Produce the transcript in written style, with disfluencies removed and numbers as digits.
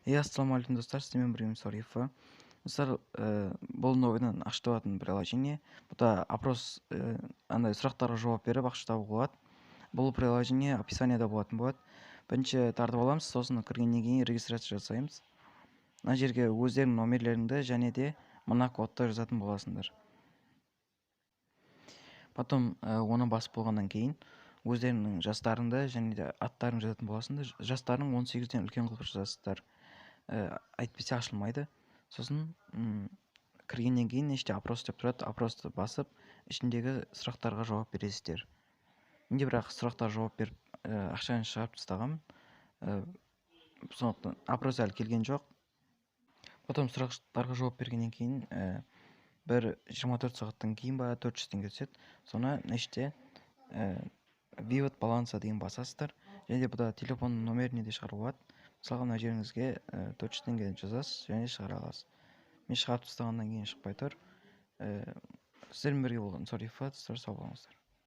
Ассалаmu алейкум достар, сіздермен біргемін Сарифа. Достар, бұл новыйдан ақша табатын приложение. Бұда опрос, андай сұрақтарға жауап беріп ақша табуға болады. Бұл приложение описаниеда болатын болады. Бірінші тартып аламыз, сосын кіргеннен кейін регистрация жасаймыз. Мына жерге өздерінің номерлеріңді және де мына кодты жазатын боласыңдар. Потом оны басып болғаннан кейін өздерінің жастарыңды және де аттарын жазатын боласыңдар. Жастарың 18-ден үлкен қылып жазасыздар. Әйтпесе ашылмайды. Сосын кіргеннен кейін іште опрос деп тұрады. Опросты басып, ішіндегі сұрақтарға жауап бересіздер. Менде бірақ сұрақтарға жауап беріп, ақшаны шығарып тастағам. Сондықтан опрос әлі келген жоқ. Потом сұрақтарға жауап бергеннен кейін бір 24 сағаттан кейін ба 400 теңге түседі. Соны іште вивод баланса деген басасыздар. Және де бұда телефон номеріне де шығаруға болады. Мысалға мына жеріңізге 400 теңге жазасыз және шығара аласыз. Мен шығарып тастағаннан кейін шықпай тұр. Сіздермен бірге болған Сарифа, сау болыңыздар.